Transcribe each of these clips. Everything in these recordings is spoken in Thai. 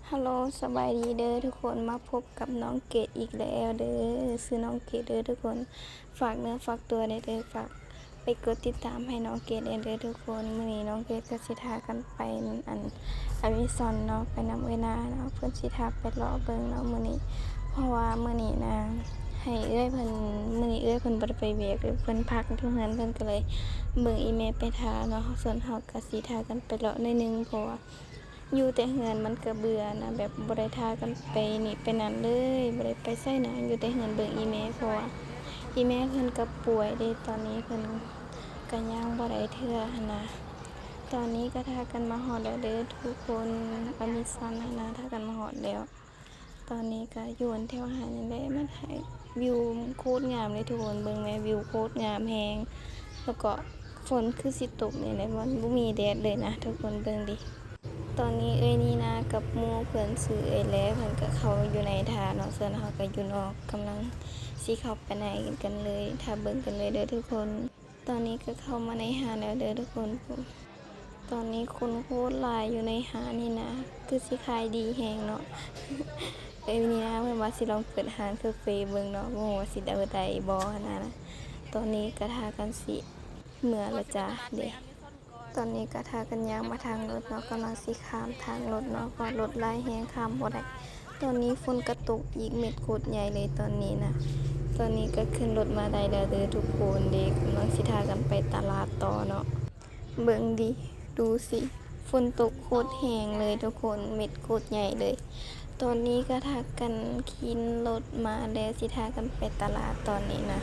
ฮัลโหลสบายดีเด้อทุกคนมาพบกับน้องเกดอีกแล้วเด้อซื้อน้องเกดเด้อทุกคนฝากเนื้อฝากตัวเด้อฝากไปกดติดตามให้น้องเกดเด้อทุกคนมื้อนี้น้องเกดก็สิพากันไปอันอเมซอนเนาะไปนำเวนาเนาะเพิ่นสิพาไปเลาะเบิ่งเนาะมื้อนี้เพราะว่ามื้อนี้นะให้เอื้อยเพิ่นมื้อนี้เอื้อยเพิ่นบ่ได้ไปเวียกเพิ่นพักที่เฮือนเพิ่นก็เลยเบิ่งอีเมลไปทาเนาะส่วนเฮาก็สิพากันไปเลาะหน่อยนึงเพราะว่าอยู่แต่เฮือนมันก็เบื่อนะแบบบ่ได้ทากันไปนี่ไปนั่นเลยบ่ได้ไปไสนะอยู่แต่เฮือนเบิ่งอีเมลเพราะว่าอีเมลเพิ่นก็ป่วยเด้ตอนนี้เพิ่นก็ย่างบ่ได้เทื่อหั้นนะตอนนี้ก็ทากันมาฮอดแล้วเด้อทุกคนอเมซอนนะทากันมาฮอดแล้วตอนนี้ก็อยู่แถวหาดนี่แหละมันถ่ายวิวโคตรงามเลยทุกคนเบิ่งแม่วิวโคตรงามแฮงแล้วก็ฝนคือสิตกนี่แหละมันบ่มีแดดเลยนะทุกคนเบิ่งดิ ตอนนี้นี่นากับหมู่เพื่อนซื้อแล้วเพิ่นก็เข้าอยู่ในท่าเนาะส่วนเฮาก็อยู่นอกกำลังสิเข้าไปในกันเลยถ้าเบิ่งกันเลยเด้อทุกคนตอนนี้ก็เข้ามาในหาดแล้วเด้อทุกคนตอนนี้คนโคตรหลายอยู่ในหาดนี่นะคือสิขายดีแฮงเนาะนี่นะเพิ่นว่าสิลองเปิดร้านคาเฟ่เบิ่งเนาะบ่ฮู้ว่าสิได้บ่นะตอนนี้ก็ท่ากันสิเมื่อแล้วจ้ะเด้ ตอนนี้ก็ทากันยางมาทางรถเนาะกำลังสิข้ามทางรถเนาะก็รถหลายแฮงข้ามบ่ได้ตอนนี้ฝนกระตกอีกเม็ดโคตรใหญ่เลยตอนนี้นะตอนนี้ก็ขึ้นรถมาได้แล้วเด้อทุกคนเด็กกำลังสิพากันไปตลาดต่อเนาะเบิ่งดิดูสิฝนตกโคตรแรงเลยทุกคนเม็ดโคตรใหญ่เลยตอนนี้ก็ทากันขี่รถมาแล้วสิพากันไปตลาดตอนนี้นะ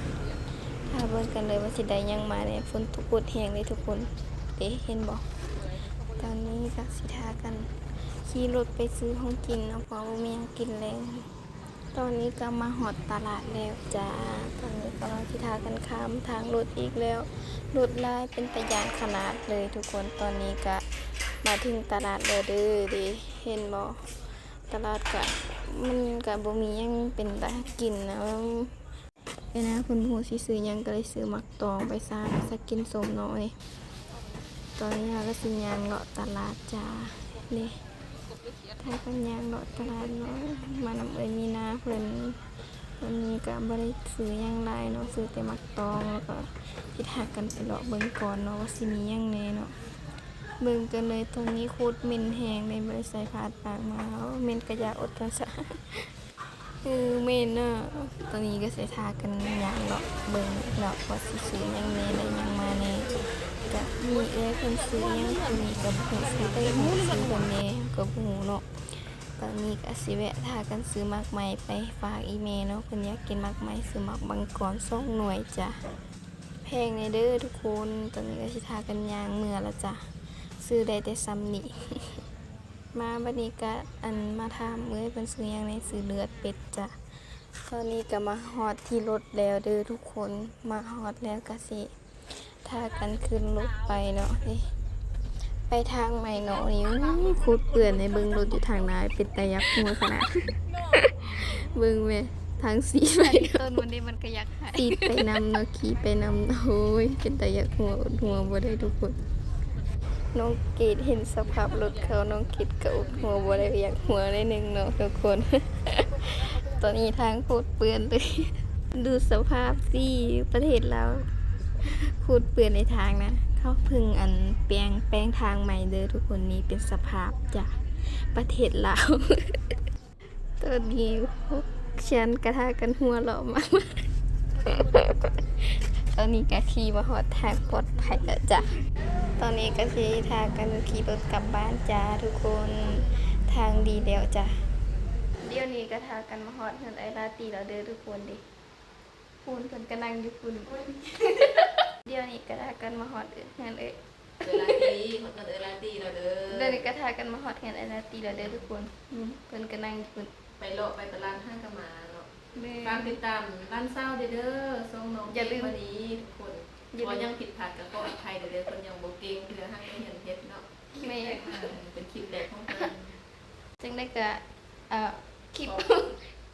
ถ้าเบิ่งกันเลยว่าสิได้ยังมาเนี่ยฝนตกโคตรแรงเลยทุกคนเห็นบอกตอนนี้ก็สิทากันขี่รถไปซื้อของกินเนาะเพราะว่ามีหยังกินแล้วตอนนี้ก็มาหอดตลาดแล้วจ้าตอนนี้กำลังสิทากันข้ามทางรถอีกแล้วรถลายเป็นตะยานขนาดเลยทุกคนตอนนี้ก็มาถึงตลาดแล้วเด้อดิเห็นบ่ตลาดก็มันก็บ่มีหยังเป็นตากินนะนะคุณผู้สิซื้อหยังก็เลยซื้อหมักตองไปซะสักกินสมน้อยตอนนี้เราก็สิยางเลาะตลาดจ้านี่ถ้ากันยางเลาะตลาดเนาะมานำมีนาเพิ่นวันนี้ก็บ่ได้ซื้อหยังหลายเนาะซื้อแต่มักตองแล้วก็สิหากันไปเลาะเบิ่งก่อนเนาะว่าสิมีหยังแหน่เนาะเบิ่งกันเลยตรงนี้โคตรเหม็นแฮงเลยบ่ได้ใส่ผ้าปากมาเหม็นก็อย่าอดทนซะเหม็นเนาะตอนนี้ก็สิทากันยางเลาะเบิ่งเลาะว่าสิซื้อหยังแหน่ได้หยังมาแหน่ก็มีเพิ่นซื้อหยังคนนี้ก็บ่ซื้อได้หมดซื้อเพิ่นแหน่ก็บ่ฮู้เนาะตอนนี้ก็สิแวะทากันซื้อหมากไหมไปฝากอีเมลเนาะเพิ่นอยากกินหมากไหมซื้อหมากบังกร2หน่วยจ้ะแพงในเด้อทุกคนตอนนี้ก็สิทากันยางเมื่อแล้วจ้ะซื้อได้แต่ซ้ำนี้ มาบัดนี้ก็มาถามเพิ่นซื้อหยังในซื้อเลือดเป็ดจ้ะตอนนี้ก็มาฮอดที่รถแล้วเด้อทุกคนมาฮอดแล้วก็สิถ้ากันขึ้นรถไปเนาะไปทางใหม่เนาะนี่คูดเปื่อนในเบิ่งรถอยู่ทางหน้าเป็นตายักหัวขนาด เบิ่งแม่ทางสีไปต้นวันนี้มันก็ยักสีไปนำเนาะขี่ไปนำโอ้ยเป็นตายักหัวบ่ได้ทุกคนน้องเกดเห็นสภาพรถเขาน้องเกดก็อดหัวบ่ได้อยากหัวได้นึงเนาะทุกคน ตอนนี้ทางโคตรเปื่อนเลย ดูสภาพสิประเทศเราคูดเปื่อนในทางนะเขาพึ่งแปลงทางใหม่เด้อทุกคนนี้เป็นสภาพจากประเทศลาว ตอนนี้ฉันกระทากันหัวเราะมาก ตอนนี้ก็ขี่มาหอดทางปลอดภัยแล้วจ้ะตอนนี้ก็ขี่ทางกันขี่รถกลับบ้านจ้าทุกคนทางดีแล้วจ้ะเดี๋ยวนี้ก็ทากันมาหอดเงินไอราตีแล้วเด้อทุกคนดิพูนเพิ่นก็นั่งอยู่พูน เดี๋ยวนี้ก็ทากันมาหอดเงินลาตีมันก็ลาตีเราเด้อเดี๋ยวนี้ก็ทากันมาหอดเงินไอราตีแล้วเด้อทุกคนเพิ่นก็นั่งอยู่พูนไปเลาะไปตลาดห้างกันมาเนาะฝากติดตามร้านเศร้าเด้อส่งน้องอย่าลืมวันนี้ทุกคนพอยังผิดพลาดก็ขออภัยเด้อคนยังบ่เก่งที่เหลือห้างก็เห็นเฮ็ดเนาะแม่เป็นคลิปแรกของเพิ่นจังได้ก็คลิป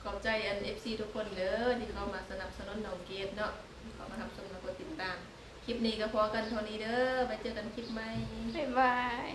ขอบใจFC ทุกคนเด้อที่เข้ามาสนับสนุนน้องเกดเนาะขอมารับชมและกดติดตามคลิปนี้ก็พอกันเท่านี้เด้อไปเจอกันคลิปใหม่บ๊ายบาย